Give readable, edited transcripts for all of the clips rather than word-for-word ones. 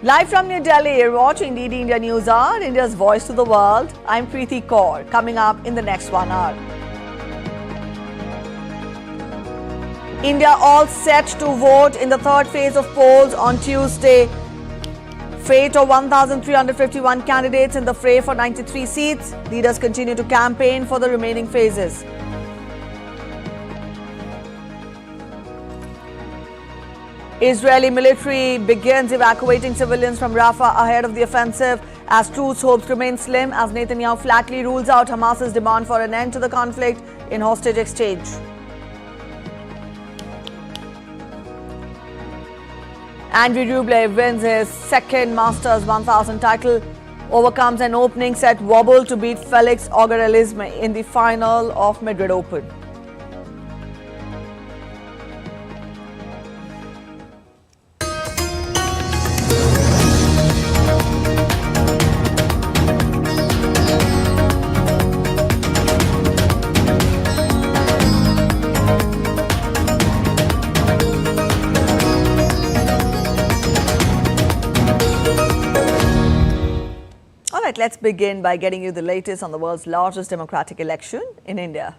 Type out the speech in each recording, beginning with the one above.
Live from New Delhi, you're watching DD India News Hour, India's voice to the world. I'm Preeti Kaur. Coming up in the next 1 hour. India all set to vote in the third phase of polls on Tuesday. Fate of 1,351 candidates in the fray for 93 seats. Leaders continue to campaign for the remaining phases. Israeli military begins evacuating civilians from Rafah ahead of the offensive as truce hopes remain slim as Netanyahu flatly rules out Hamas's demand for an end to the conflict in hostage exchange. Andrey Rublev wins his second Masters 1000 title, overcomes an opening set wobble to beat Felix Auger-Aliassime in the final of Madrid Open. Let's begin by getting you the latest on the world's largest democratic election in India.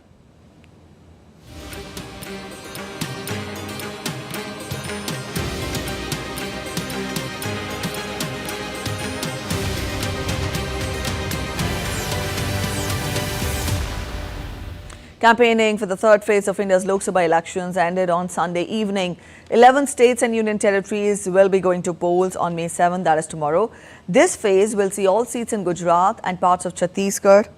Campaigning for the third phase of India's Lok Sabha elections ended on Sunday evening. 11 states and union territories will be going to polls on May 7, that is tomorrow. This phase will see all seats in Gujarat and parts of Chhattisgarh,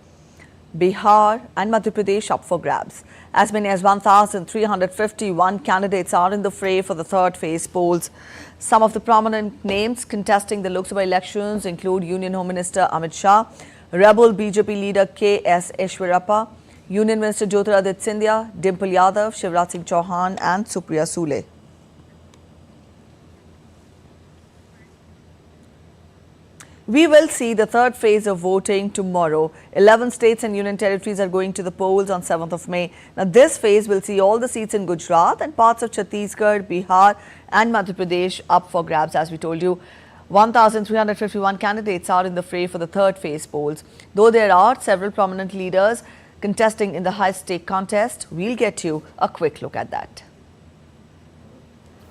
Bihar and Madhya Pradesh up for grabs. As many as 1,351 candidates are in the fray for the third phase polls. Some of the prominent names contesting the Lok Sabha elections include Union Home Minister Amit Shah, rebel BJP leader K.S. Eshwarappa, Union Minister Jyotiraditya Scindia, Dimple Yadav, Shivraj Singh Chauhan and Supriya Sule. We will see the third phase of voting tomorrow. 11 states and union territories are going to the polls on 7th of May. Now, this phase will see all the seats in Gujarat and parts of Chhattisgarh, Bihar and Madhya Pradesh up for grabs. As we told you, 1,351 candidates are in the fray for the third phase polls. Though there are several prominent leaders contesting in the high-stake contest, we'll get you a quick look at that.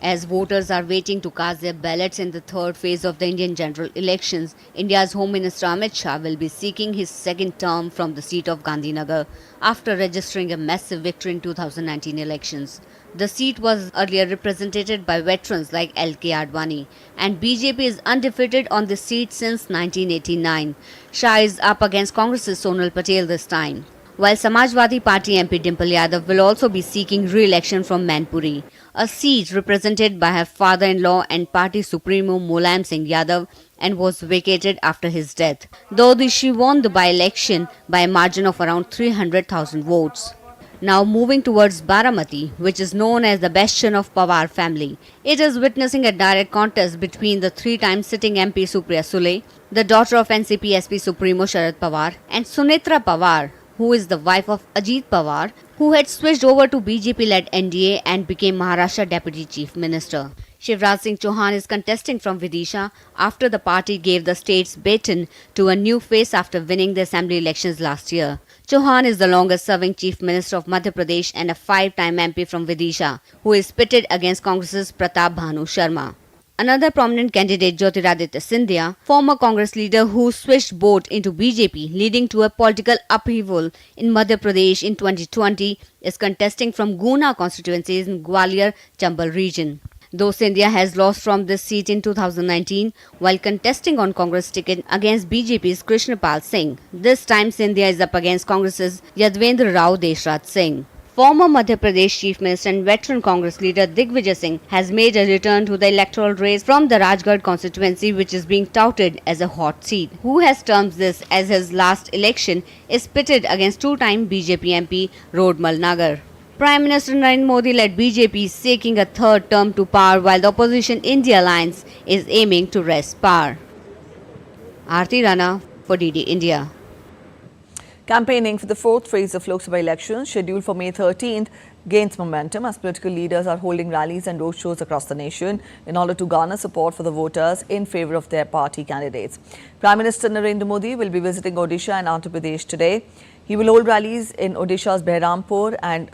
As voters are waiting to cast their ballots in the third phase of the Indian general elections, India's Home Minister Amit Shah will be seeking his second term from the seat of Gandhinagar after registering a massive victory in 2019 elections. The seat was earlier represented by veterans like L.K. Advani, and BJP is undefeated on this seat since 1989. Shah is up against Congress's Sonal Patel this time, while Samajwadi Party MP Dimple Yadav will also be seeking re-election from Manpuri, a seat represented by her father-in-law and party supremo Mulayam Singh Yadav and was vacated after his death, though she won the by-election by a margin of around 300,000 votes. Now moving towards Baramati, which is known as the bastion of Pawar family. It is witnessing a direct contest between the three-time sitting MP Supriya Sule, the daughter of NCP-SP Supremo Sharad Pawar, and Sunitra Pawar, who is the wife of Ajit Pawar, who had switched over to BJP-led NDA and became Maharashtra Deputy Chief Minister. Shivraj Singh Chauhan is contesting from Vidisha after the party gave the state's baton to a new face after winning the assembly elections last year. Chauhan is the longest-serving Chief Minister of Madhya Pradesh and a five-time MP from Vidisha, who is pitted against Congress's Pratap Bhanu Sharma. Another prominent candidate, Jyotiraditya Scindia, former Congress leader who switched both into BJP, leading to a political upheaval in Madhya Pradesh in 2020, is contesting from Guna constituencies in Gwalior-Chambal region. Though Scindia has lost from this seat in 2019 while contesting on Congress ticket against BJP's Krishnapal Singh, this time Scindia is up against Congress's Yadvendra Rao Deshraj Singh. Former Madhya Pradesh Chief Minister and veteran Congress leader Digvijay Singh has made a return to the electoral race from the Rajgarh constituency, which is being touted as a hot seat. Who has termed this as his last election, is pitted against two-time BJP MP Rodmal Nagar. Prime Minister Narendra Modi led BJP is seeking a third term to power, while the opposition India Alliance is aiming to wrest power. Aarti Rana for DD India. Campaigning for the fourth phase of Lok Sabha elections scheduled for May 13th gains momentum as political leaders are holding rallies and roadshows across the nation in order to garner support for the voters in favour of their party candidates. Prime Minister Narendra Modi will be visiting Odisha and Andhra Pradesh today. He will hold rallies in Odisha's Behrampur and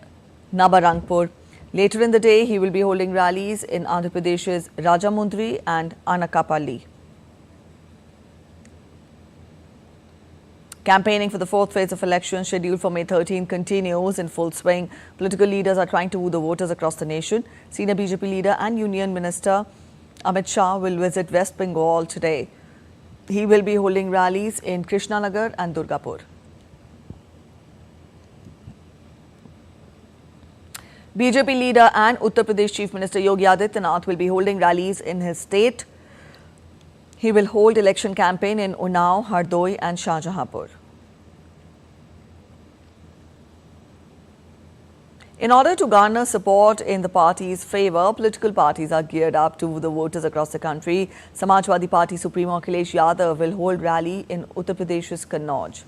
Nabarangpur. Later in the day, he will be holding rallies in Andhra Pradesh's Rajamundry and Anakapalli. Campaigning for the fourth phase of elections scheduled for May 13 continues in full swing. Political leaders are trying to woo the voters across the nation. Senior BJP leader and Union Minister Amit Shah will visit West Bengal today. He will be holding rallies in Krishnanagar and Durgapur. BJP leader and Uttar Pradesh Chief Minister Yogi Adityanath will be holding rallies in his state. He will hold election campaign in Unnao, Hardoi and Shahjahanpur. In order to garner support in the party's favour, political parties are geared up to woo the voters across the country. Samajwadi Party Supremo Akhilesh Yadav will hold rally in Uttar Pradesh's Kannauj.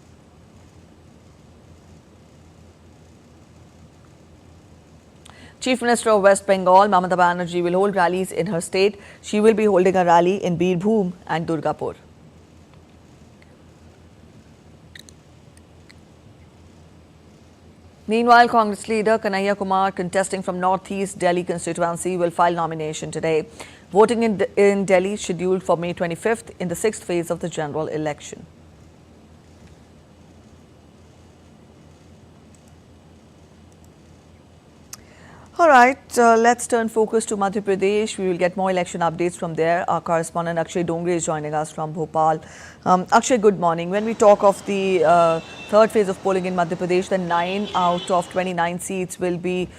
Chief Minister of West Bengal, Mamata Banerjee, will hold rallies in her state. She will be holding a rally in Birbhum and Durgapur. Meanwhile, Congress leader Kanhaiya Kumar, contesting from Northeast Delhi constituency, will file nomination today. Voting in Delhi is scheduled for May 25th in the sixth phase of the general election. All right, let's turn focus to Madhya Pradesh. We will get more election updates from there. Our correspondent Akshay Dongre is joining us from Bhopal. Akshay, good morning. When we talk of the third phase of polling in Madhya Pradesh, then 9 out of 29 seats will be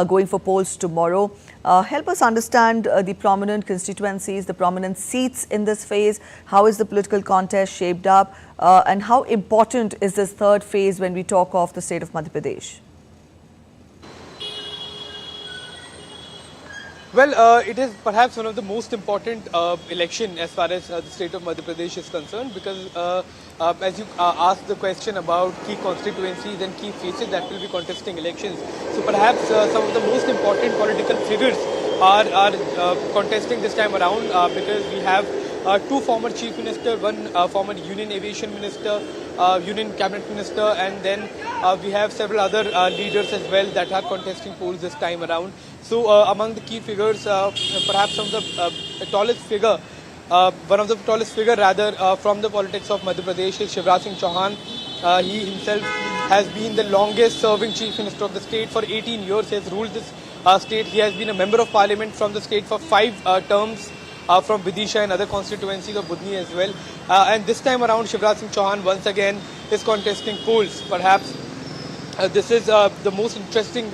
going for polls tomorrow. Help us understand the prominent constituencies, the prominent seats in this phase. How is the political contest shaped up? And how important is this third phase when we talk of the state of Madhya Pradesh? Well, it is perhaps one of the most important election as far as the state of Madhya Pradesh is concerned, because as you asked the question about key constituencies and key faces that will be contesting elections, so perhaps some of the most important political figures are contesting this time around, because we have two former chief ministers, one former union aviation minister, union cabinet minister, and then we have several other leaders as well that are contesting polls this time around. So among the key figures, perhaps some of the tallest figure, one of the tallest figure rather from the politics of Madhya Pradesh is Shivraj Singh Chauhan. He himself has been the longest serving chief minister of the state. For 18 years he has ruled this state. He has been a member of parliament from the state for 5 terms. From Vidisha and other constituencies of Budni as well. And this time around, Shivraj Singh Chauhan once again is contesting polls. Perhaps this is the most interesting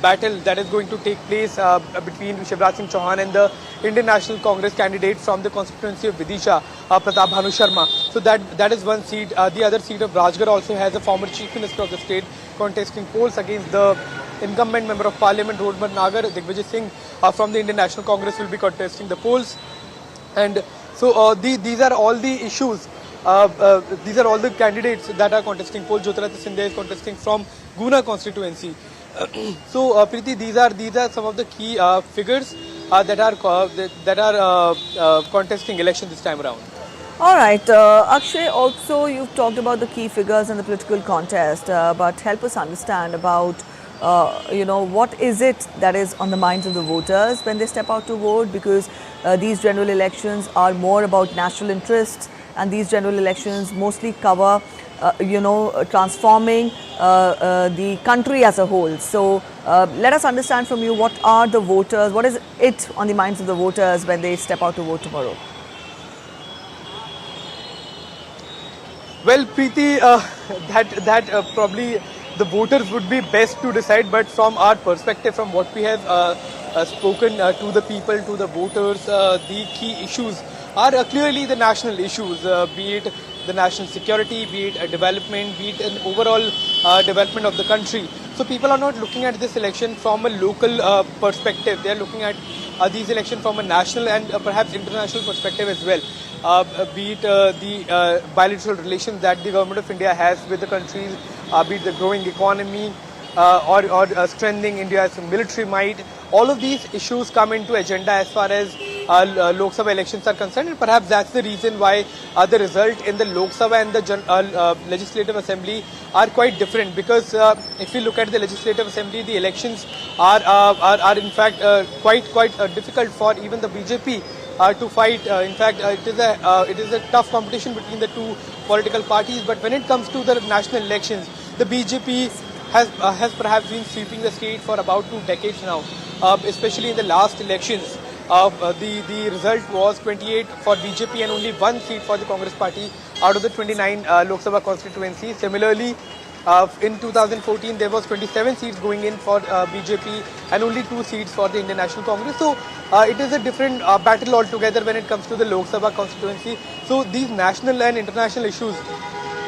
battle that is going to take place between Shivraj Singh Chauhan and the Indian National Congress candidate from the constituency of Vidisha, Pratap Bhanu Sharma. So that is one seat. The other seat of Rajgarh also has a former chief minister of the state contesting polls against the incumbent member of parliament, Rodman Nagar. Digvijay Singh from the Indian National Congress will be contesting the polls. And so these are all the issues, these are all the candidates that are contesting polls. Jyotiraditya Scindia is contesting from Guna constituency. So Preeti, these are some of the key figures that are contesting election this time around. All right, Akshay, also you've talked about the key figures in the political contest, but help us understand about what is it that is on the minds of the voters when they step out to vote, because these general elections are more about national interests, and these general elections mostly cover, transforming the country as a whole. So let us understand from you, what are the voters, what is it on the minds of the voters when they step out to vote tomorrow? Well, Preeti, that probably the voters would be best to decide, but from our perspective, from what we have spoken to the people, to the voters, the key issues are clearly the national issues, be it the national security, be it a development, be it an overall development of the country. So people are not looking at this election from a local perspective. They are looking at these elections from a national and perhaps international perspective as well. Be it the bilateral relations that the government of India has with the countries, be it the growing economy, or strengthening India's military might. All of these issues come into agenda as far as Lok Sabha elections are concerned, and perhaps that's the reason why the result in the Lok Sabha and the Legislative Assembly are quite different. Because if you look at the Legislative Assembly, the elections are in fact quite difficult for even the BJP to fight. In fact, it is a tough competition between the two political parties. But when it comes to the national elections, the BJP has perhaps been sweeping the state for about 2 decades now. Especially in the last elections, the result was 28 for BJP and only 1 seat for the Congress party out of the 29 Lok Sabha constituency. Similarly, in 2014 there was 27 seats going in for BJP and only 2 seats for the Indian National Congress. So it is a different battle altogether when it comes to the Lok Sabha constituency. So these national and international issues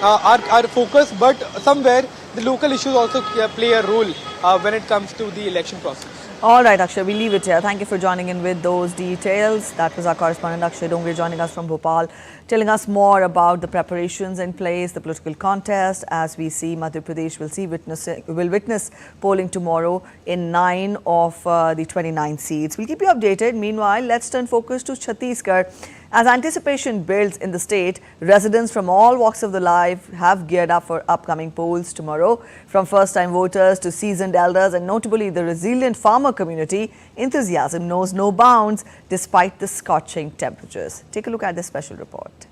are focused, but somewhere the local issues also play a role when it comes to the election process. All right, Akshay, we leave it here. Thank you for joining in with those details. That was our correspondent Akshay Dongre joining us from Bhopal, telling us more about the preparations in place, the political contest. As we see, Madhya Pradesh will witness polling tomorrow in 9 of the 29 seats. We'll keep you updated. Meanwhile, let's turn focus to Chhattisgarh. As anticipation builds in the state, residents from all walks of the life have geared up for upcoming polls tomorrow. From first-time voters to seasoned elders and notably the resilient farmer community, enthusiasm knows no bounds despite the scorching temperatures. Take a look at this special report.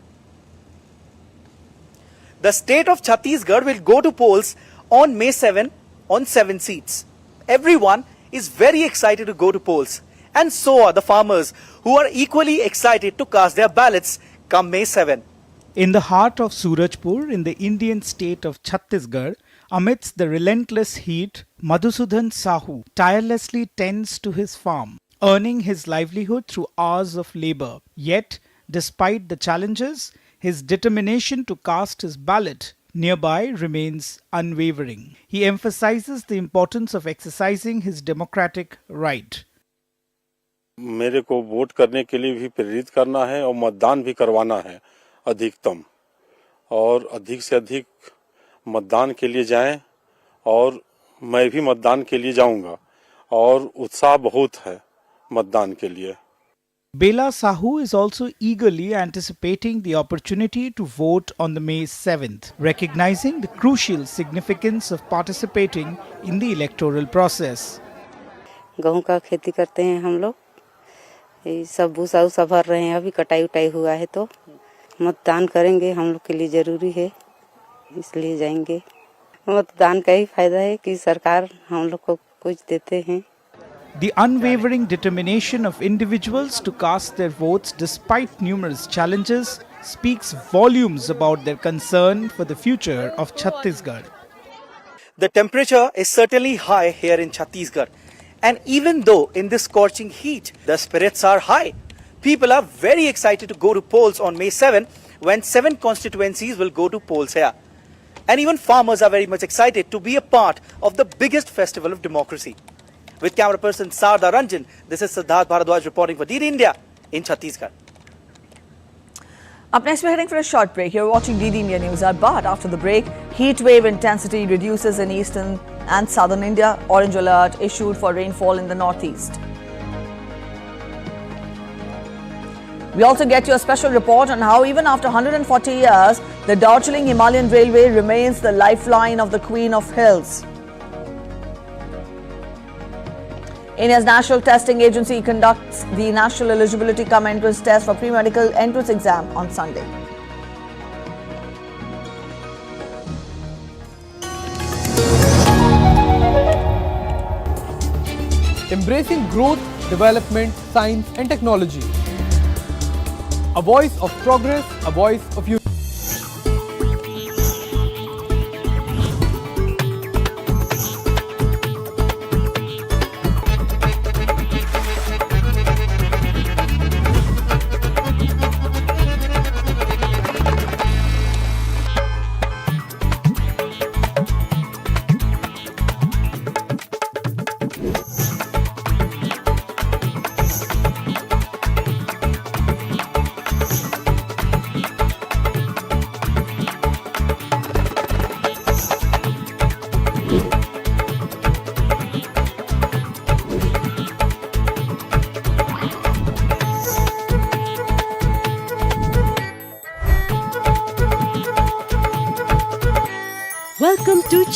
The state of Chhattisgarh will go to polls on May 7 on 7 seats. Everyone is very excited to go to polls. And so are the farmers, who are equally excited to cast their ballots come May 7. In the heart of Surajpur, in the Indian state of Chhattisgarh, amidst the relentless heat, Madhusudan Sahu tirelessly tends to his farm, earning his livelihood through hours of labor. Yet, despite the challenges, his determination to cast his ballot nearby remains unwavering. He emphasizes the importance of exercising his democratic right. मेरे को vote करने के लिए भी प्रेरित करना है और मतदान भी करवाना है अधिकतम, और अधिक से अधिक मतदान के लिए जाएं, और मैं भी मतदान के लिए जाऊंगा और उत्साह बहुत है मतदान के लिए. Bela Sahu is also eagerly anticipating the opportunity to vote on the May 7th, recognizing the crucial significance of participating in the electoral process. गेहूं का खेती करते हैं हम लोग, सब भूसा उसा भर रहे हैं, अभी कटाई उटाई हुआ है तो मतदान करेंगे, हम लोग के लिए जरूरी है, इसलिए जाएंगे. मतदान का ही फायदा है कि सरकार हम लोग को कुछ देते हैं. The unwavering determination of individuals to cast their votes despite numerous challenges speaks volumes about their concern for the future of Chhattisgarh. The temperature is certainly high here in Chhattisgarh. And even though in this scorching heat, the spirits are high, people are very excited to go to polls on May 7 when 7 constituencies will go to polls here. And even farmers are very much excited to be a part of the biggest festival of democracy. With camera person Sarda Ranjan, this is Siddharth Bharadwaj reporting for DD India in Chhattisgarh. Up next, we're heading for a short break. You're watching DD India News Hour, but after the break, heat wave intensity reduces in eastern and southern India. Orange alert issued for rainfall in the northeast. We also get you a special report on how even after 140 years, the Darjeeling Himalayan Railway remains the lifeline of the Queen of Hills. India's National Testing Agency conducts the National Eligibility Cum Entrance Test for Pre-Medical Entrance Exam on Sunday. Embracing growth, development, science and technology. A voice of progress, a voice of unity.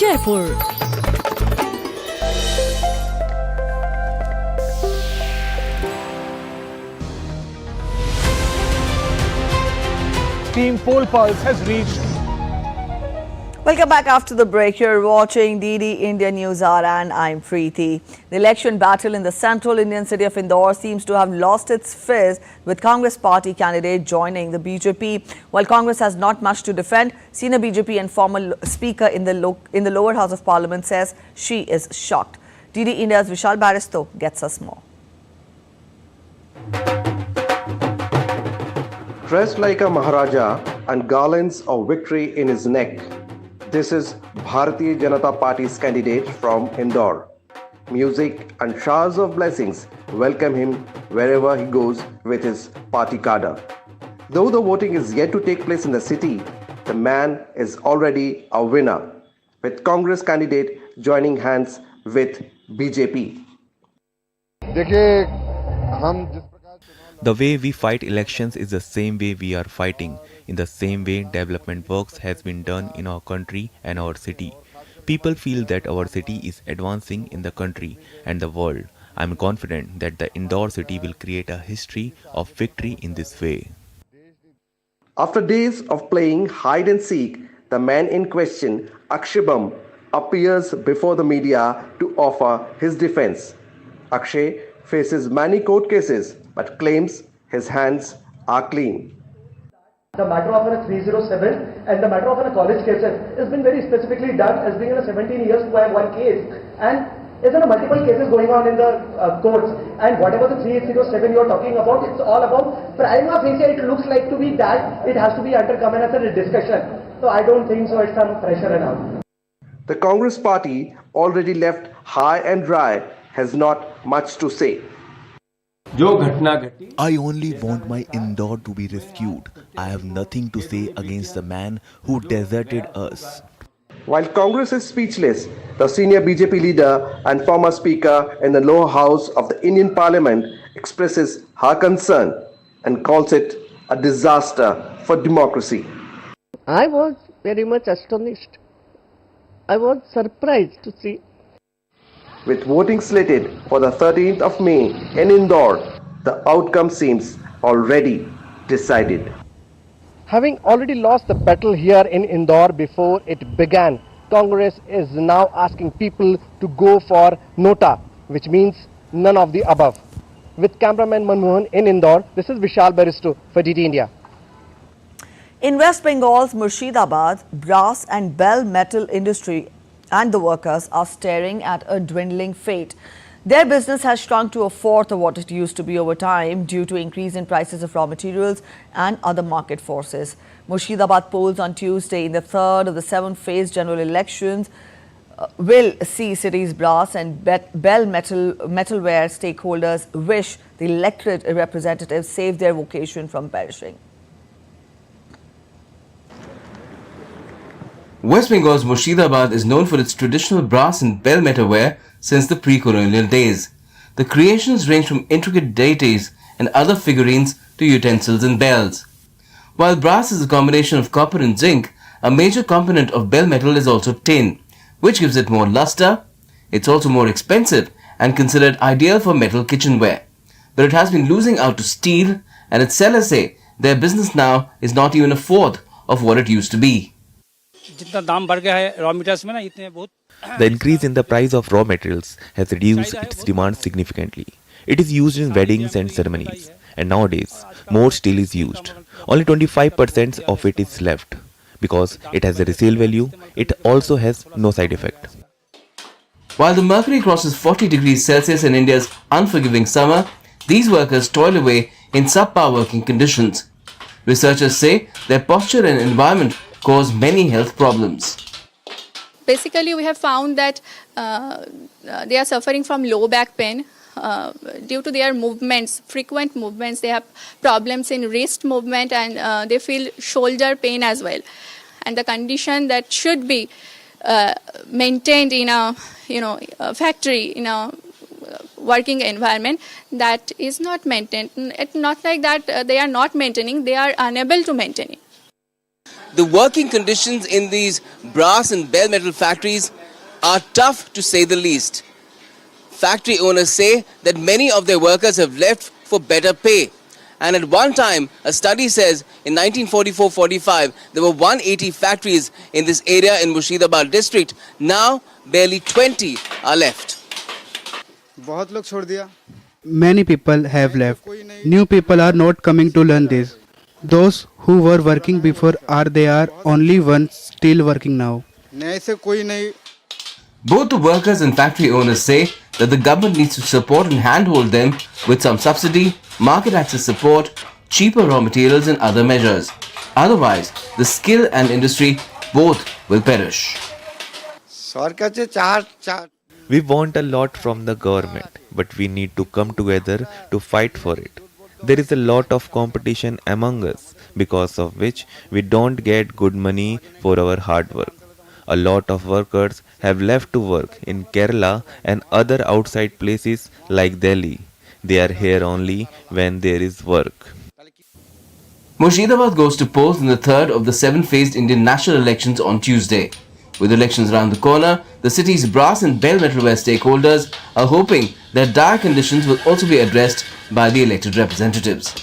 Jaipur. Team Poll Pulse has reached. Welcome back after the break. You're watching DD India News Hour and I'm Preeti. The election battle in the central Indian city of Indore seems to have lost its fizz with Congress party candidate joining the BJP. While Congress has not much to defend, senior BJP and former speaker in the lower house of parliament says she is shocked. DD India's Vishal Baristo gets us more. Dressed like a Maharaja and garlands of victory in his neck, this is Bharatiya Janata Party's candidate from Indore. Music and showers of blessings welcome him wherever he goes with his party cadre. Though the voting is yet to take place in the city, the man is already a winner, with Congress candidate joining hands with BJP. The way we fight elections is the same way we are fighting. In the same way development works has been done in our country and our city. People feel that our city is advancing in the country and the world. I am confident that the Indore city will create a history of victory in this way. After days of playing hide and seek, the man in question, Akshibam, appears before the media to offer his defense. Akshay faces many court cases but claims his hands are clean. The matter of a 307 and the matter of a college case has been very specifically done as being in a 17 years to have one case, and is there are multiple cases going on in the courts, and whatever the 307 you are talking about, it's all about prima facie. It looks like to be that it has to be undergone as a discussion. So I don't think so. It's some pressure enough. The Congress party, already left high and dry, has not much to say. I only want my Indore to be rescued. I have nothing to say against the man who deserted us. While Congress is speechless, the senior BJP leader and former speaker in the lower house of the Indian Parliament expresses her concern and calls it a disaster for democracy. I was very much astonished. I was surprised to see. With voting slated for the 13th of May in Indore, the outcome seems already decided. Having already lost the battle here in Indore before it began, Congress is now asking people to go for Nota, which means none of the above. With cameraman Manmohan in Indore, this is Vishal Baristo for DD India. In West Bengal's Murshidabad, brass and bell metal industry and the workers are staring at a dwindling fate. Their business has shrunk to a fourth of what it used to be over time due to increase in prices of raw materials and other market forces. Murshidabad polls on Tuesday in the third of the 7-phase general elections will see city's brass and bell metalware stakeholders wish the elected representatives save their vocation from perishing. West Bengal's Murshidabad is known for its traditional brass and bell metalware since the pre-colonial days. The creations range from intricate deities and other figurines to utensils and bells. While brass is a combination of copper and zinc, a major component of bell metal is also tin, which gives it more luster. It's also more expensive and considered ideal for metal kitchenware. But it has been losing out to steel, and its sellers say their business now is not even a fourth of what it used to be. The increase in the price of raw materials has reduced its demand significantly. It is used in weddings and ceremonies, and nowadays more steel is used. Only 25% of it is left. Because it has a resale value, it also has no side effect. While the mercury crosses 40 degrees Celsius in India's unforgiving summer, these workers toil away in subpar working conditions. Researchers say their posture and environment cause many health problems. Basically, we have found that they are suffering from low back pain due to their movements, frequent movements. They have problems in wrist movement, and they feel shoulder pain as well. And the condition that should be maintained in a factory, in a working environment, that is not maintained. It's not like that they are not maintaining; they are unable to maintain it. the working conditions in these brass and bell metal factories are tough to say the least. Factory owners say that many of their workers have left for better pay. And at one time, a study says in 1944-45, there were 180 factories in this area in Murshidabad district. Now, barely 20 are left. Many people have left. New people are not coming to learn this. Those who were working before are only ones still working now. Both the workers and factory owners say that the government needs to support and handhold them with some subsidy, market access support, cheaper raw materials and other measures. Otherwise, the skill and industry both will perish. We want a lot from the government, but we need to come together to fight for it. There is a lot of competition among us, because of which we don't get good money for our hard work. A lot of workers have left to work in Kerala and other outside places like Delhi. They are here only when there is work. Murshidabad goes to polls in the third of the 7-phased Indian national elections on Tuesday. With elections around the corner, the city's brass and bell metalware stakeholders are hoping that dire conditions will also be addressed by the elected representatives.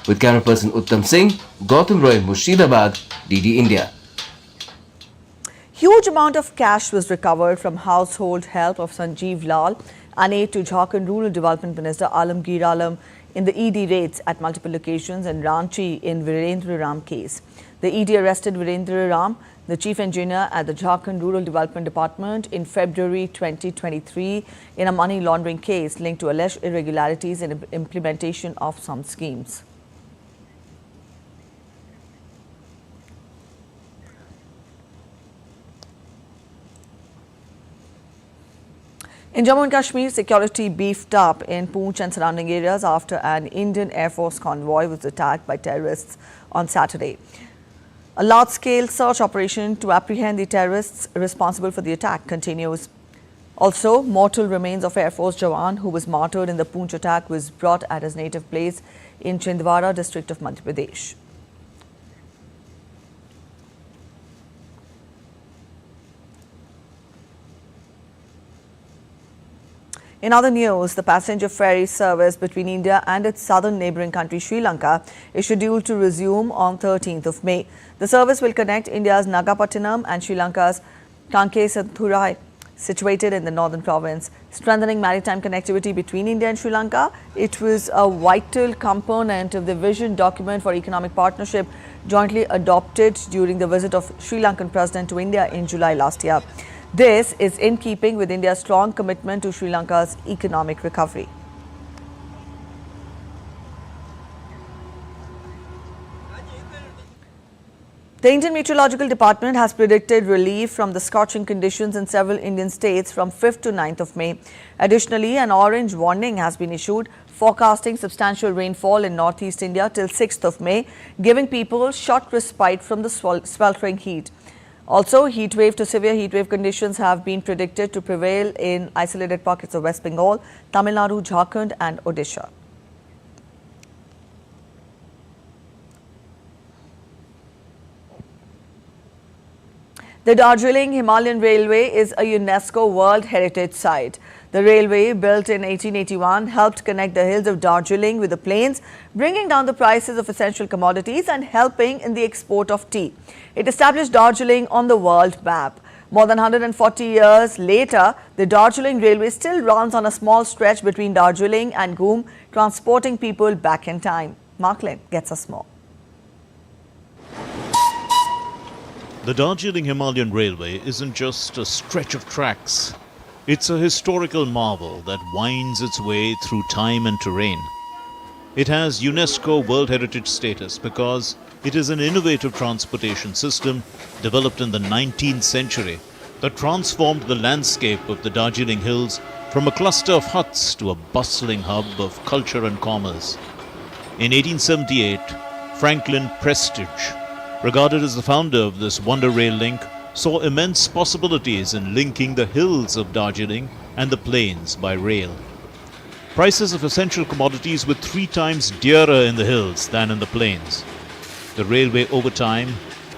With camera person Uttam Singh, Gautam Roy, Murshidabad, DD India. Huge amount of cash was recovered from household help of Sanjeev Lal, an aide to Jharkhand Rural Development Minister Alamgir Alam in the ED raids at multiple locations in Ranchi in Virendra Ram case. The ED arrested Virendra Ram, the chief engineer at the Jharkhand Rural Development Department, in February 2023 in a money laundering case linked to alleged irregularities in implementation of some schemes. In Jammu and Kashmir, security beefed up in Poonch and surrounding areas after an Indian Air Force convoy was attacked by terrorists on Saturday. A large-scale search operation to apprehend the terrorists responsible for the attack continues. Also, mortal remains of Air Force Jawan who was martyred in the Poonch attack was brought at his native place in Chhindwara district of Madhya Pradesh. In other news, the passenger ferry service between India and its southern neighbouring country Sri Lanka is scheduled to resume on 13th of May. The service will connect India's Nagapattinam and Sri Lanka's Kankesathurai, situated in the northern province, strengthening maritime connectivity between India and Sri Lanka. It was a vital component of the vision document for economic partnership jointly adopted during the visit of Sri Lankan President to India in July last year. This is in keeping with India's strong commitment to Sri Lanka's economic recovery. The Indian Meteorological Department has predicted relief from the scorching conditions in several Indian states from 5th to 9th of May. Additionally, an orange warning has been issued, forecasting substantial rainfall in northeast India till 6th of May, giving people short respite from the sweltering heat. Also, heat wave to severe heat wave conditions have been predicted to prevail in isolated pockets of West Bengal, Tamil Nadu, Jharkhand and Odisha. The Darjeeling Himalayan Railway is a UNESCO World Heritage Site. The railway, built in 1881, helped connect the hills of Darjeeling with the plains, bringing down the prices of essential commodities and helping in the export of tea. It established Darjeeling on the world map. More than 140 years later, the Darjeeling Railway still runs on a small stretch between Darjeeling and Ghum, transporting people back in time. Marklin gets us more. The Darjeeling Himalayan Railway isn't just a stretch of tracks. It's a historical marvel that winds its way through time and terrain. It has UNESCO World Heritage status because it is an innovative transportation system developed in the 19th century that transformed the landscape of the Darjeeling Hills from a cluster of huts to a bustling hub of culture and commerce. In 1878, Franklin Prestige, regarded as the founder of this wonder rail link, saw immense possibilities in linking the hills of Darjeeling and the plains by rail. Prices of essential commodities were 3 times dearer in the hills than in the plains. The railway over time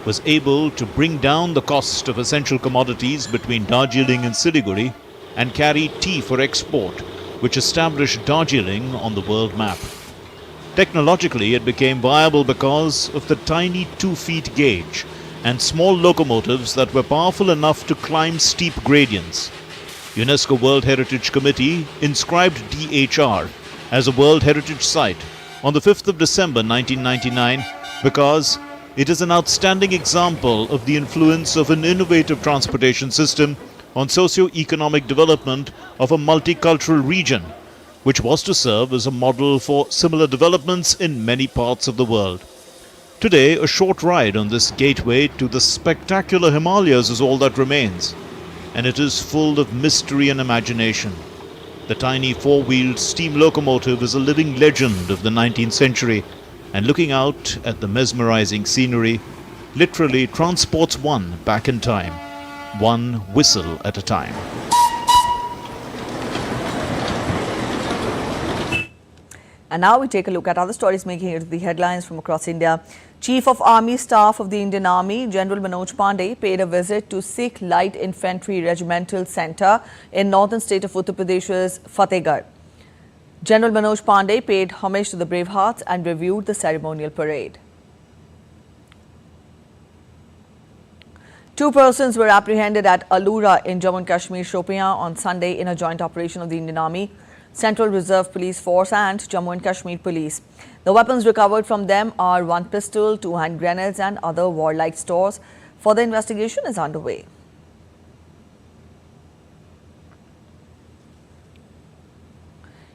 was able to bring down the cost of essential commodities between Darjeeling and Siliguri and carry tea for export, which established Darjeeling on the world map. Technologically, it became viable because of the tiny 2-foot gauge and small locomotives that were powerful enough to climb steep gradients. UNESCO World Heritage Committee inscribed DHR as a World Heritage Site on the 5th of December 1999 because it is an outstanding example of the influence of an innovative transportation system on socio-economic development of a multicultural region, which was to serve as a model for similar developments in many parts of the world. Today, a short ride on this gateway to the spectacular Himalayas is all that remains, and it is full of mystery and imagination. The tiny 4-wheeled steam locomotive is a living legend of the 19th century, and looking out at the mesmerizing scenery literally transports one back in time, one whistle at a time. And now we take a look at other stories making it to the headlines from across India. Chief of Army Staff of the Indian Army, General Manoj Pandey, paid a visit to Sikh Light Infantry Regimental Centre in northern state of Uttar Pradesh's Fatehgarh. General Manoj Pandey paid homage to the bravehearts and reviewed the ceremonial parade. 2 persons were apprehended at Alura in Jammu and Kashmir Shopian on Sunday in a joint operation of the Indian Army, Central Reserve Police Force and Jammu and Kashmir Police. The weapons recovered from them are 1 pistol, 2 hand grenades and other warlike stores. Further investigation is underway.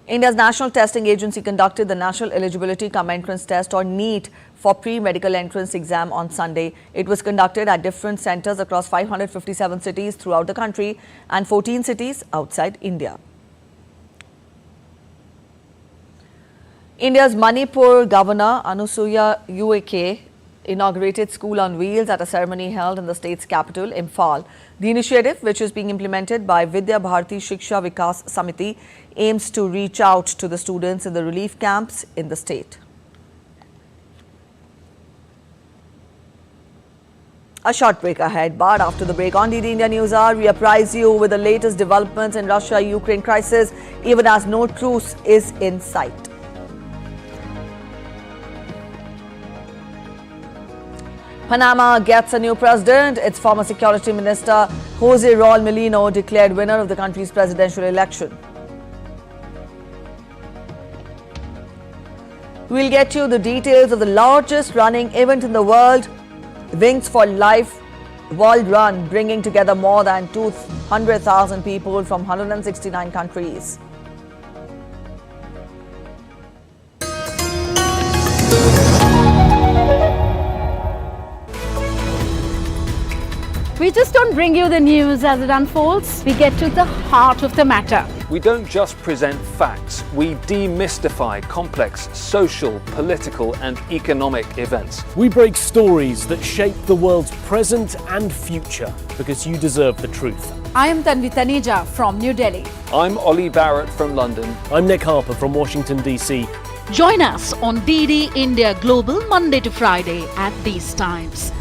India's National Testing Agency conducted the National Eligibility Cum Entrance Test or NEET for pre-medical entrance exam on Sunday. It was conducted at different centres across 557 cities throughout the country and 14 cities outside India. India's Manipur Governor Anusuya Ueke inaugurated School on Wheels at a ceremony held in the state's capital, Imphal. The initiative, which is being implemented by Vidya Bharati Shiksha Vikas Samiti, aims to reach out to the students in the relief camps in the state. A short break ahead, but after the break on DD India News Hour, we apprise you with the latest developments in Russia-Ukraine crisis, even as no truce is in sight. Panama gets a new president. Its former security minister, Jose Raul Molino, declared winner of the country's presidential election. We'll get you the details of the largest running event in the world, Wings for Life World Run, bringing together more than 200,000 people from 169 countries. We just don't bring you the news as it unfolds. We get to the heart of the matter. We don't just present facts. We demystify complex social, political and economic events. We break stories that shape the world's present and future because you deserve the truth. I am Tanvi Taneja from New Delhi. I'm Ollie Barrett from London. I'm Nick Harper from Washington, D.C. Join us on DD India Global Monday to Friday at these times.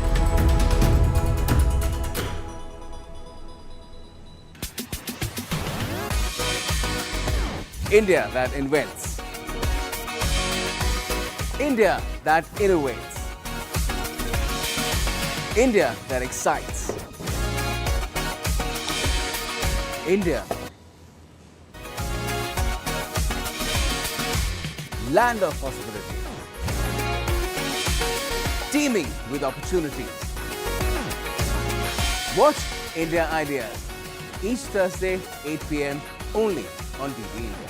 India that invents. India that innovates. India that excites. India. Land of possibilities. Teeming with opportunities. Watch India Ideas each Thursday, 8 p.m. only on DD India.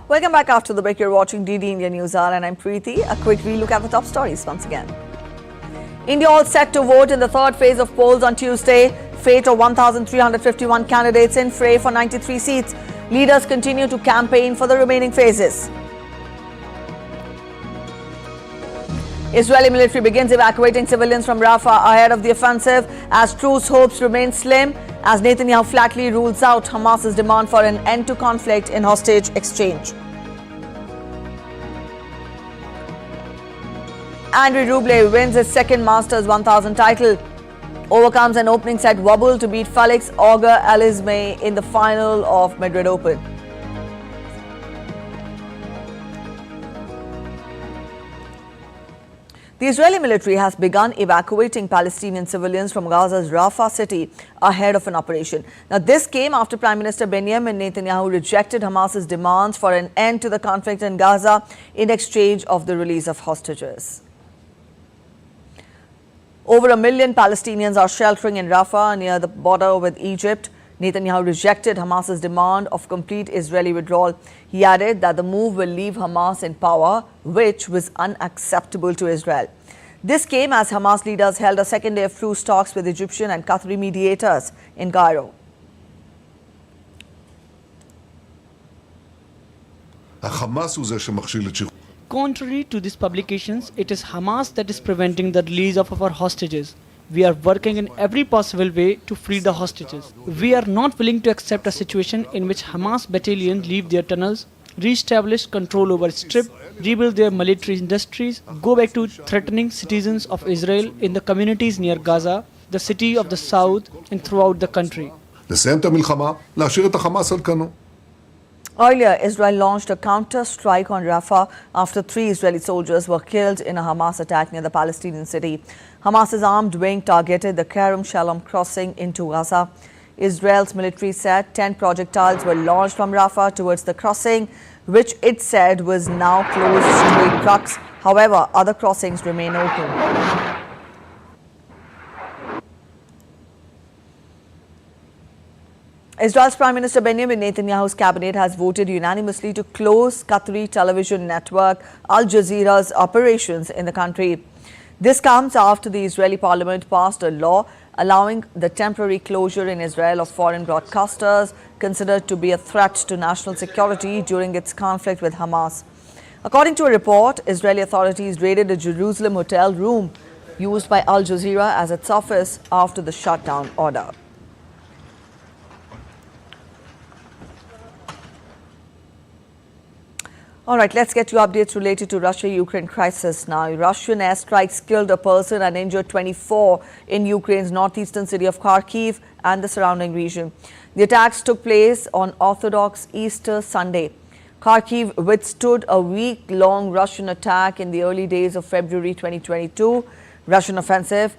Welcome back after the break. You're watching DD India News Hour and I'm Preeti. A quick relook at the top stories once again. India all set to vote in the third phase of polls on Tuesday. Fate of 1,351 candidates in fray for 93 seats. Leaders continue to campaign for the remaining phases. Israeli military begins evacuating civilians from Rafah ahead of the offensive as truce hopes remain slim, as Netanyahu flatly rules out Hamas's demand for an end to conflict in hostage exchange. Andrey Rublev wins his second Masters 1000 title. Overcomes an opening set wobble to beat Felix Auger-Aliassime in the final of Madrid Open. The Israeli military has begun evacuating Palestinian civilians from Gaza's Rafah city ahead of an operation. Now, this came after Prime Minister Benjamin Netanyahu rejected Hamas's demands for an end to the conflict in Gaza in exchange of the release of hostages. Over 1 million Palestinians are sheltering in Rafah near the border with Egypt. Netanyahu rejected Hamas's demand of complete Israeli withdrawal. He added that the move will leave Hamas in power, which was unacceptable to Israel. This came as Hamas leaders held a second day of truce talks with Egyptian and Qatari mediators in Cairo. Contrary to these publications, it is Hamas that is preventing the release of our hostages. We are working in every possible way to free the hostages. We are not willing to accept a situation in which Hamas battalions leave their tunnels, re-establish control over Strip, rebuild their military industries, go back to threatening citizens of Israel in the communities near Gaza, the city of the south, and throughout the country. Earlier, Israel launched a counter-strike on Rafah after 3 Israeli soldiers were killed in a Hamas attack near the Palestinian city. Hamas's armed wing targeted the Kerem Shalom crossing into Gaza. Israel's military said 10 projectiles were launched from Rafah towards the crossing, which it said was now closed to 8 trucks. However, other crossings remain open. Israel's Prime Minister Benjamin Netanyahu's cabinet has voted unanimously to close Qatari television network Al Jazeera's operations in the country. This comes after the Israeli parliament passed a law allowing the temporary closure in Israel of foreign broadcasters considered to be a threat to national security during its conflict with Hamas. According to a report, Israeli authorities raided a Jerusalem hotel room used by Al Jazeera as its office after the shutdown order. All right, let's get you updates related to Russia-Ukraine crisis now. Russian airstrikes killed a person and injured 24 in Ukraine's northeastern city of Kharkiv and the surrounding region. The attacks took place on Orthodox Easter Sunday. Kharkiv withstood a week-long Russian attack in the early days of February 2022, Russian offensive,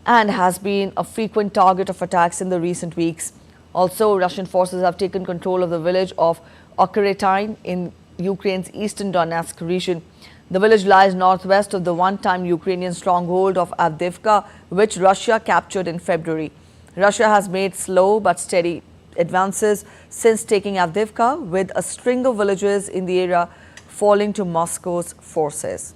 and has been a frequent target of attacks in the recent weeks. Also, Russian forces have taken control of the village of Okretine in Ukraine's eastern Donetsk region. The village lies northwest of the one-time Ukrainian stronghold of Avdiivka, which Russia captured in February. Russia has made slow but steady advances since taking Avdiivka, with a string of villages in the area falling to Moscow's forces.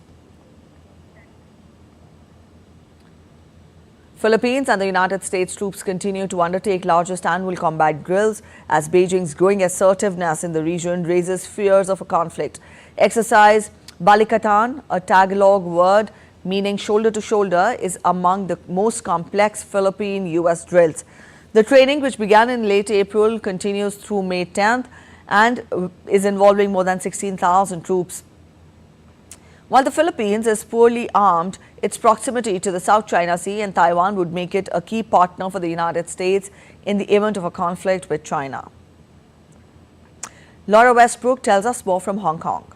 Philippines and the United States troops continue to undertake largest annual combat drills as Beijing's growing assertiveness in the region raises fears of a conflict. Exercise Balikatan, a Tagalog word meaning shoulder to shoulder, is among the most complex Philippine-US drills. The training, which began in late April, continues through May 10th and is involving more than 16,000 troops. While the Philippines is poorly armed, its proximity to the South China Sea and Taiwan would make it a key partner for the United States in the event of a conflict with China. Laura Westbrook tells us more from Hong Kong.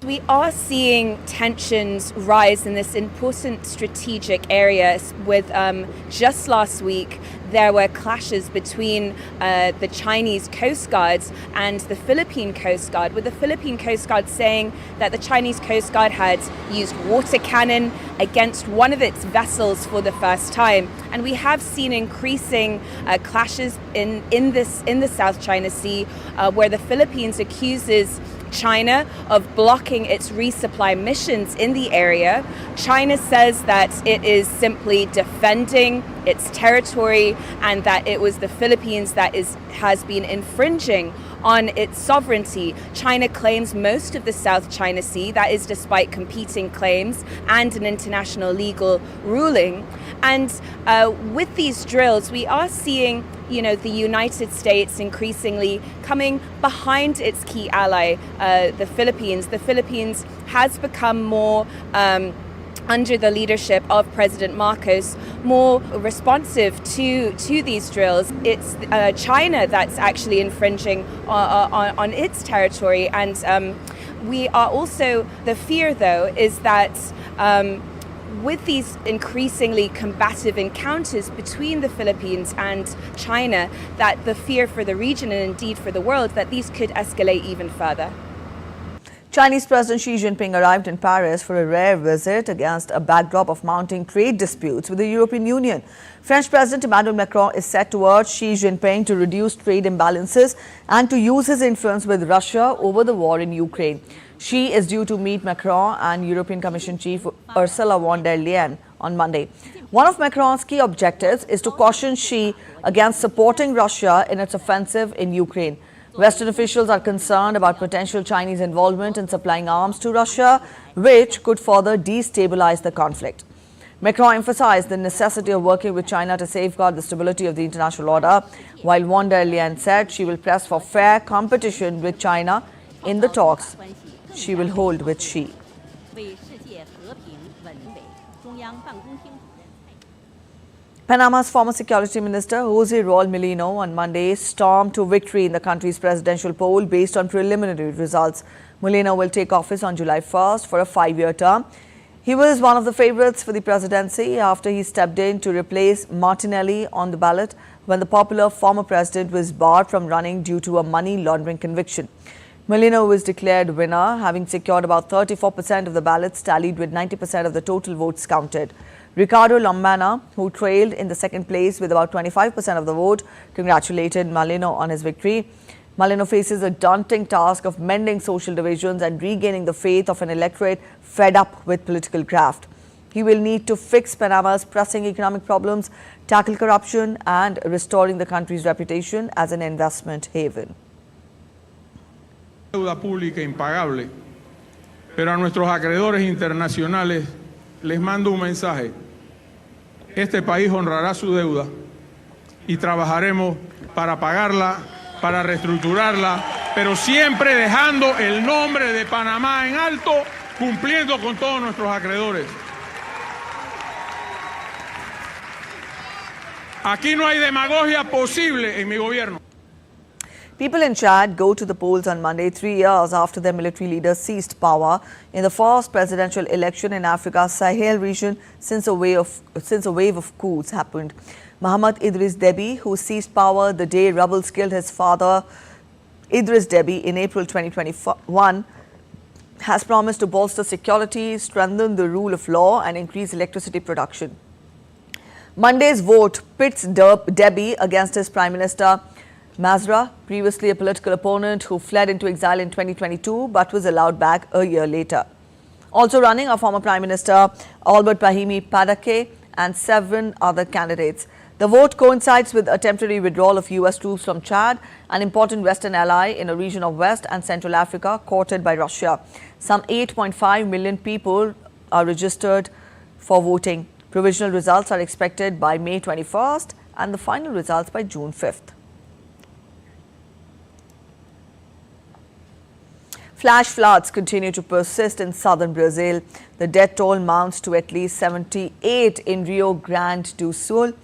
We are seeing tensions rise in this important strategic area. With just last week, there were clashes between the Chinese Coast Guards and the Philippine Coast Guard, with the Philippine Coast Guard saying that the Chinese Coast Guard had used water cannon against one of its vessels for the first time. And we have seen increasing clashes in the South China Sea, where the Philippines accuses China of blocking its resupply missions in the area. China says that it is simply defending its territory and that it was the Philippines that has been infringing on its sovereignty. China claims most of the South China Sea, that is despite competing claims and an international legal ruling. And with these drills, we are seeing, the United States increasingly coming behind its key ally, the Philippines. The Philippines has become more under the leadership of President Marcos, more responsive to these drills. It's China that's actually infringing on its territory. And we are also, the fear though, is that with these increasingly combative encounters between the Philippines and China, that the fear for the region and indeed for the world, that these could escalate even further. Chinese President Xi Jinping arrived in Paris for a rare visit against a backdrop of mounting trade disputes with the European Union. French President Emmanuel Macron is set to urge Xi Jinping to reduce trade imbalances and to use his influence with Russia over the war in Ukraine. Xi is due to meet Macron and European Commission Chief Ursula von der Leyen on Monday. One of Macron's key objectives is to caution Xi against supporting Russia in its offensive in Ukraine. Western officials are concerned about potential Chinese involvement in supplying arms to Russia, which could further destabilize the conflict. Macron emphasized the necessity of working with China to safeguard the stability of the international order, while von der Leyen said she will press for fair competition with China in the talks she will hold with Xi. Panama's former Security Minister Jose Raul Mulino on Monday stormed to victory in the country's presidential poll based on preliminary results. Mulino will take office on July 1st for a 5-year term. He was one of the favorites for the presidency after he stepped in to replace Martinelli on the ballot when the popular former president was barred from running due to a money laundering conviction. Mulino was declared winner, having secured about 34% of the ballots tallied with 90% of the total votes counted. Ricardo Lombana, who trailed in the second place with about 25% of the vote, congratulated Mulino on his victory. Mulino faces a daunting task of mending social divisions and regaining the faith of an electorate fed up with political graft. He will need to fix Panama's pressing economic problems, tackle corruption, and restoring the country's reputation as an investment haven. Deuda pública impagable, pero a nuestros acreedores internacionales les mando un mensaje. Este país honrará su deuda y trabajaremos para pagarla, para reestructurarla, pero siempre dejando el nombre de Panamá en alto, cumpliendo con todos nuestros acreedores. Aquí no hay demagogia posible en mi gobierno. People in Chad go to the polls on Monday, 3 years after their military leaders seized power in the first presidential election in Africa's Sahel region since a wave of coups happened. Mohamed Idris Deby, who seized power the day rebels killed his father, Idris Deby, in April 2021, has promised to bolster security, strengthen the rule of law, and increase electricity production. Monday's vote pits Deby against his Prime Minister Mazra, previously a political opponent who fled into exile in 2022 but was allowed back a year later. Also running are former Prime Minister Albert Pahimi Padake and 7 other candidates. The vote coincides with a temporary withdrawal of US troops from Chad, an important Western ally in a region of West and Central Africa courted by Russia. Some 8.5 million people are registered for voting. Provisional results are expected by May 21st and the final results by June 5th. Flash floods continue to persist in southern Brazil. The death toll mounts to at least 78 in Rio Grande do Sul.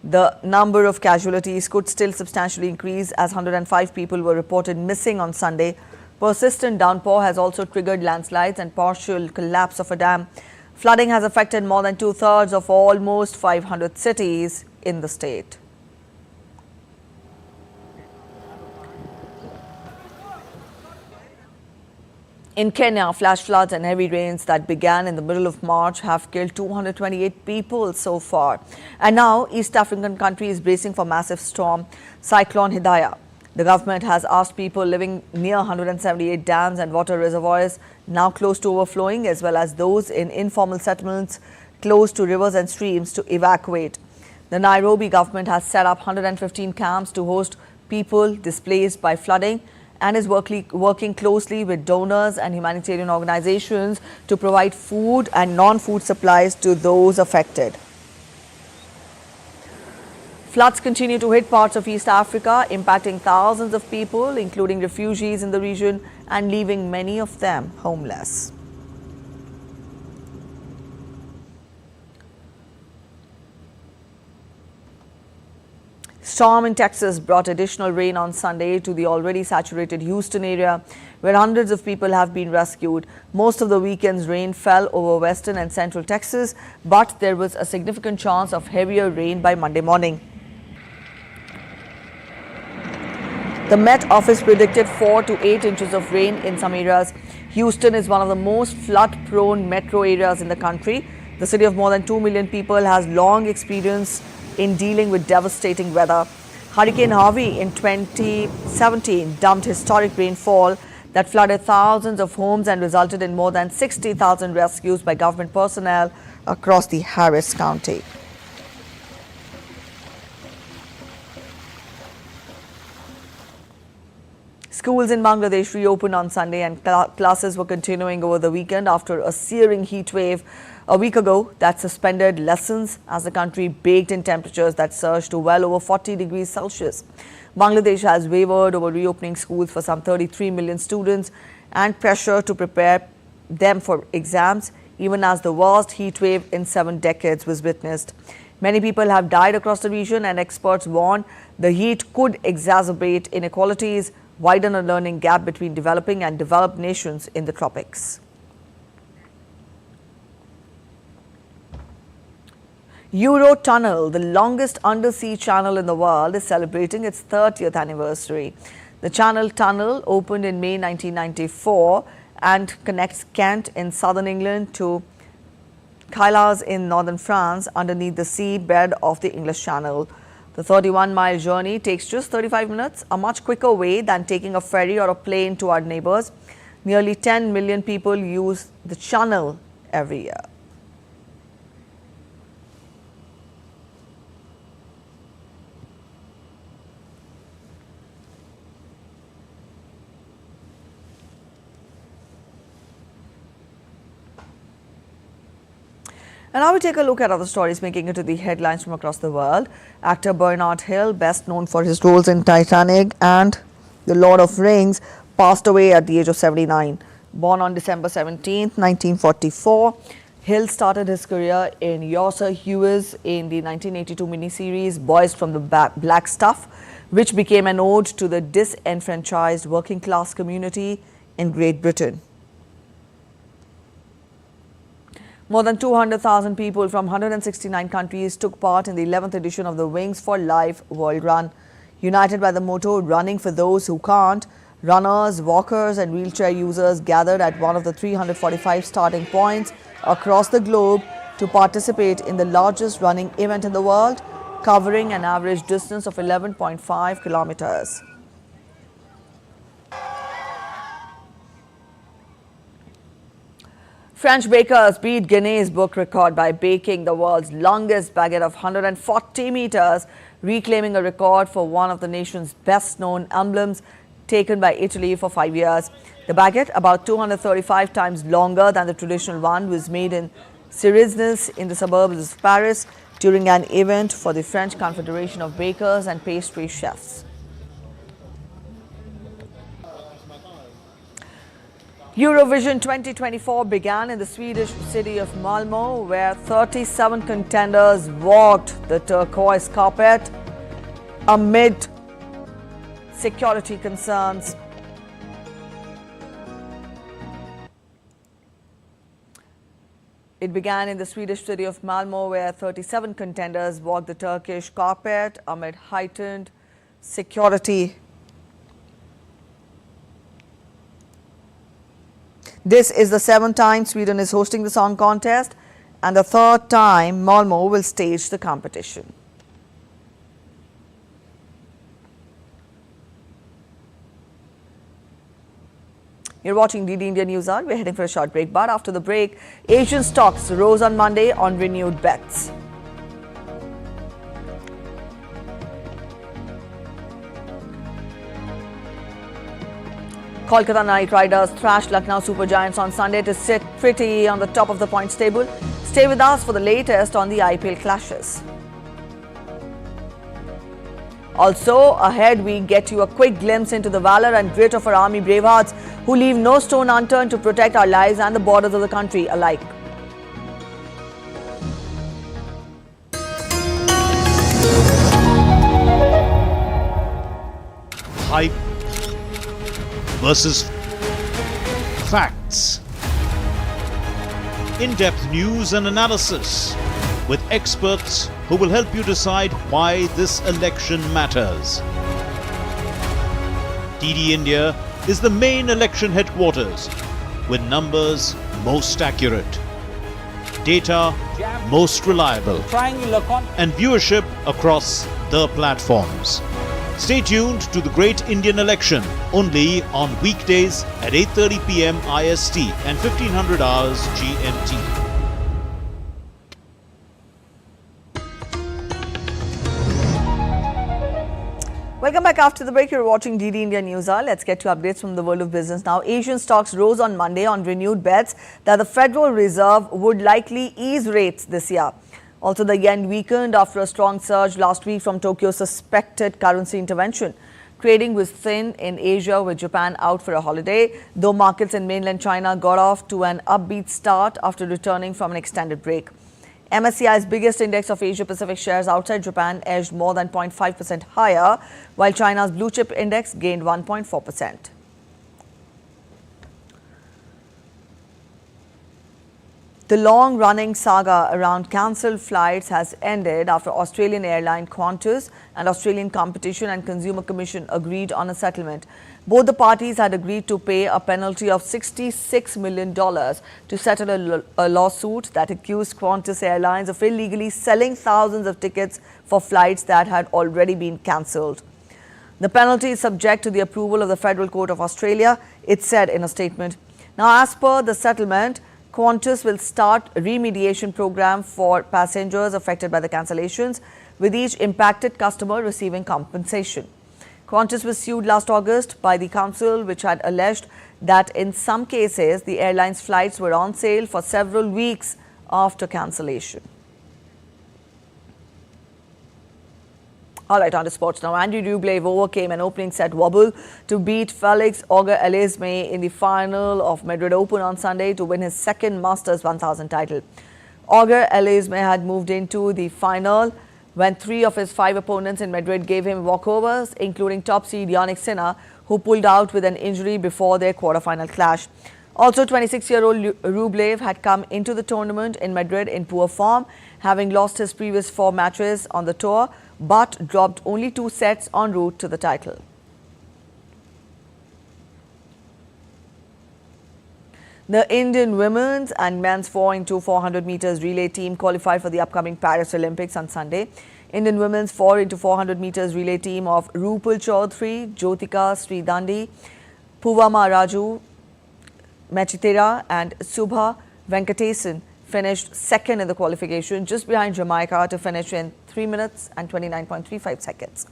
The number of casualties could still substantially increase as 105 people were reported missing on Sunday. Persistent downpour has also triggered landslides and partial collapse of a dam. Flooding has affected more than 2/3 of almost 500 cities in the state. In Kenya, flash floods and heavy rains that began in the middle of March have killed 228 people so far. And now, East African country is bracing for massive storm Cyclone Hidaya. The government has asked people living near 178 dams and water reservoirs now close to overflowing, as well as those in informal settlements close to rivers and streams, to evacuate. The Nairobi government has set up 115 camps to host people displaced by flooding and is working closely with donors and humanitarian organizations to provide food and non-food supplies to those affected. Floods continue to hit parts of East Africa, impacting thousands of people, including refugees in the region, and leaving many of them homeless. Storm in Texas brought additional rain on Sunday to the already saturated Houston area, where hundreds of people have been rescued. Most of the weekend's rain fell over western and central Texas, but there was a significant chance of heavier rain by Monday morning. The Met Office predicted 4 to 8 inches of rain in some areas. Houston is one of the most flood-prone metro areas in the country. The city of more than 2 million people has long experience in dealing with devastating weather. Hurricane Harvey in 2017 dumped historic rainfall that flooded thousands of homes and resulted in more than 60,000 rescues by government personnel across the Harris County. Schools in Bangladesh reopened on Sunday and classes were continuing over the weekend after a searing heat wave a week ago that suspended lessons as the country baked in temperatures that surged to well over 40 degrees Celsius. Bangladesh has wavered over reopening schools for some 33 million students and pressure to prepare them for exams, even as the worst heat wave in 7 decades was witnessed. Many people have died across the region, and experts warn the heat could exacerbate inequalities, widen a learning gap between developing and developed nations in the tropics. Eurotunnel, the longest undersea channel in the world, is celebrating its 30th anniversary. The Channel Tunnel opened in May 1994 and connects Kent in southern England to Caillas in northern France underneath the sea bed of the English Channel. The 31-mile journey takes just 35 minutes, a much quicker way than taking a ferry or a plane to our neighbors. Nearly 10 million people use the channel every year. And now we take a look at other stories making it to the headlines from across the world. Actor Bernard Hill, best known for his roles in Titanic and The Lord of the Rings, passed away at the age of 79. Born on December 17, 1944, Hill started his career in Yorsa Hughes in the 1982 miniseries Boys from the Black Stuff, which became an ode to the disenfranchised working class community in Great Britain. More than 200,000 people from 169 countries took part in the 11th edition of the Wings for Life World Run. United by the motto, running for those who can't, runners, walkers and wheelchair users gathered at one of the 345 starting points across the globe to participate in the largest running event in the world, covering an average distance of 11.5 kilometers. French bakers beat Guinness Book record by baking the world's longest baguette of 140 meters, reclaiming a record for one of the nation's best-known emblems taken by Italy for 5 years. The baguette, about 235 times longer than the traditional one, was made in Cerises in the suburbs of Paris during an event for the French Confederation of Bakers and Pastry Chefs. Eurovision 2024 began in the Swedish city of Malmö, where 37 contenders walked the turquoise carpet amid security concerns. It began in the Swedish city of Malmö, where 37 contenders walked the Turkish carpet amid heightened security. This is the 7th time Sweden is hosting the song contest and the 3rd time Malmö will stage the competition. You're watching DD India News Hour. We're heading for a short break, but after the break, Asian stocks rose on Monday on renewed bets. Kolkata Knight Riders thrashed Lucknow Super Giants on Sunday to sit pretty on the top of the points table. Stay with us for the latest on the IPL clashes. Also, ahead we get you a quick glimpse into the valor and grit of our army bravehearts who leave no stone unturned to protect our lives and the borders of the country alike. Hype versus facts. In-depth news and analysis with experts who will help you decide why this election matters. DD India is the main election headquarters with numbers most accurate, data most reliable, and viewership across the platforms. Stay tuned to the Great Indian Election only on weekdays at 8:30 p.m. IST and 1500 hours GMT. Welcome back after the break. You're watching DD India News Hour. Let's get to updates from the world of business now. Asian stocks rose on Monday on renewed bets that the Federal Reserve would likely ease rates this year. Also, the yen weakened after a strong surge last week from Tokyo's suspected currency intervention. Trading was thin in Asia with Japan out for a holiday, though markets in mainland China got off to an upbeat start after returning from an extended break. MSCI's biggest index of Asia-Pacific shares outside Japan edged more than 0.5% higher, while China's blue chip index gained 1.4%. The long-running saga around cancelled flights has ended after Australian airline Qantas and Australian Competition and Consumer Commission agreed on a settlement. Both the parties had agreed to pay a penalty of $66 million to settle a lawsuit that accused Qantas Airlines of illegally selling thousands of tickets for flights that had already been cancelled. The penalty is subject to the approval of the Federal Court of Australia, it said in a statement. Now, as per the settlement, Qantas will start a remediation program for passengers affected by the cancellations, with each impacted customer receiving compensation. Qantas was sued last August by the council, which had alleged that in some cases the airline's flights were on sale for several weeks after cancellation. All right, on to sports now. Andrey Rublev overcame an opening set wobble to beat Felix Auger-Aliassime in the final of Madrid Open on Sunday to win his second Masters 1000 title. Auger-Aliassime had moved into the final when 3 of his 5 opponents in Madrid gave him walkovers, including top seed Jannik Sinner, who pulled out with an injury before their quarterfinal clash. Also, 26-year-old Rublev had come into the tournament in Madrid in poor form, having lost his previous 4 matches on the tour, but dropped only 2 sets en route to the title. The Indian women's and men's 4x400 meters relay team qualified for the upcoming Paris Olympics on Sunday. Indian women's 4x400 meters relay team of Rupal Chaudhary, Jyotika Sridandi, Puvama Raju, Mechitera and Subha Venkatesan finished second in the qualification, just behind Jamaica to finish in 3 minutes and 29.35 seconds.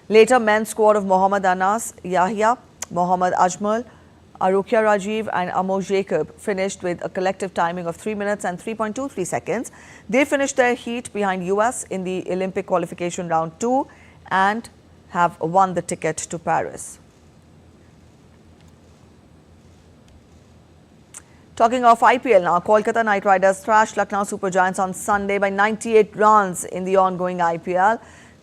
Later, men's squad of Mohammad Anas, Yahya, Mohammad Ajmal, Arukya Rajiv and Amo Jacob finished with a collective timing of 3 minutes and 3.23 seconds. They finished their heat behind US in the Olympic qualification round 2 and have won the ticket to Paris. Talking of IPL now, Kolkata Knight Riders thrashed Lucknow Super Giants on Sunday by 98 runs in the ongoing IPL.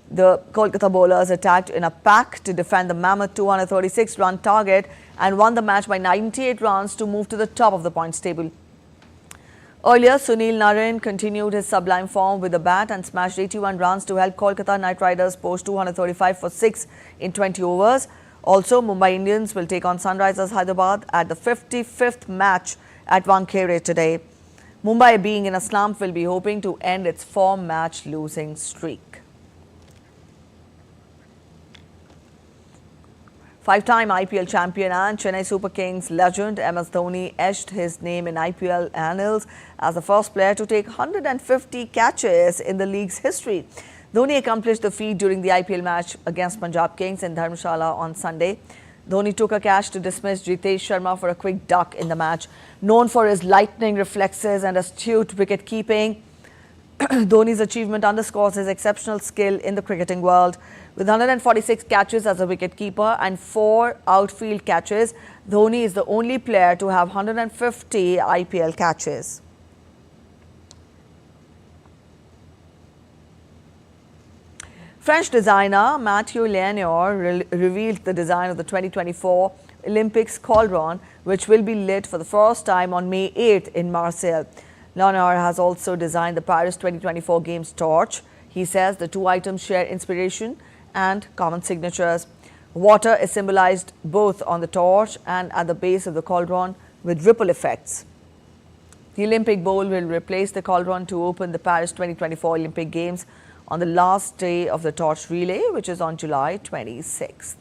The Kolkata bowlers attacked in a pack to defend the mammoth 236-run target and won the match by 98 runs to move to the top of the points table. Earlier, Sunil Narine continued his sublime form with the bat and smashed 81 runs to help Kolkata Knight Riders post 235 for 6 in 20 overs. Also, Mumbai Indians will take on Sunrisers Hyderabad at the 55th match at Wankhede today. Mumbai, being in a slump, will be hoping to end its 4-match losing streak. 5-time IPL champion and Chennai Super Kings legend MS Dhoni etched his name in IPL annals as the first player to take 150 catches in the league's history. Dhoni accomplished the feat during the IPL match against Punjab Kings in Dharamshala on Sunday. Dhoni took a catch to dismiss Jitesh Sharma for a quick duck in the match. Known for his lightning reflexes and astute wicket keeping, Dhoni's achievement underscores his exceptional skill in the cricketing world. With 146 catches as a wicketkeeper and 4 outfield catches, Dhoni is the only player to have 150 IPL catches. French designer Mathieu Lenoir revealed the design of the 2024 Olympics cauldron, which will be lit for the first time on May 8th in Marseille. Lenoir has also designed the Paris 2024 Games torch. He says the two items share inspiration and common signatures. Water is symbolized both on the torch and at the base of the cauldron with ripple effects. The Olympic Bowl will replace the cauldron to open the Paris 2024 Olympic Games on the last day of the torch relay, which is on July 26th.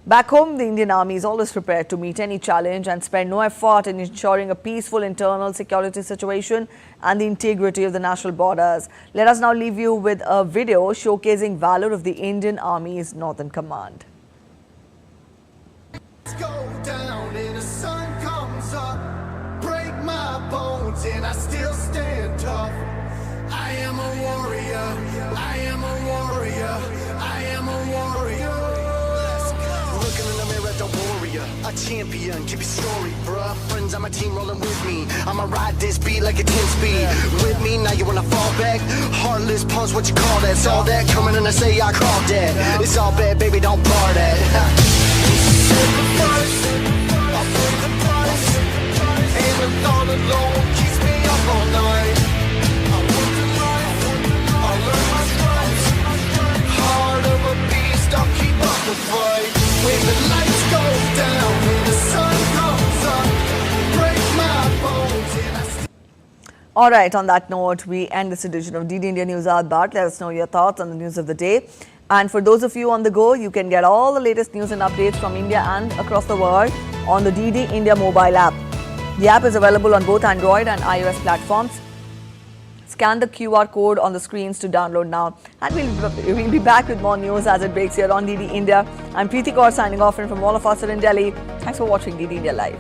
Back home, the Indian Army is always prepared to meet any challenge and spare no effort in ensuring a peaceful internal security situation and the integrity of the national borders. Let us now leave you with a video showcasing valor of the Indian Army's Northern Command. Let's go down and the sun comes up, break my bones and I still stand tough. I am a warrior, I am a warrior, I am a warrior. Looking in the mirror, the warrior, a champion, keep your story, bruh. Friends on my team rolling with me, I'ma ride this beat like a 10-speed. With me, now you wanna fall back? Heartless punch, what you call that? Saw that coming and I say I called that. It's all bad, baby, don't bar that. Sacrifice, I pay the price, and the thought alone keeps me up all night. I work the life, I learn my stripes. Heart of a beast, I'll keep up the fight. When the lights go down, when the sun comes up, break my bones and I All right, on that note, we end this edition of DD India News Hour. Let us know your thoughts on the news of the day. And for those of you on the go, you can get all the latest news and updates from India and across the world on the DD India mobile app. The app is available on both Android and iOS platforms. Scan the QR code on the screens to download now. And we'll be back with more news as it breaks here on DD India. I'm Preeti Kaur signing off, and from all of us here in Delhi, thanks for watching DD India Live.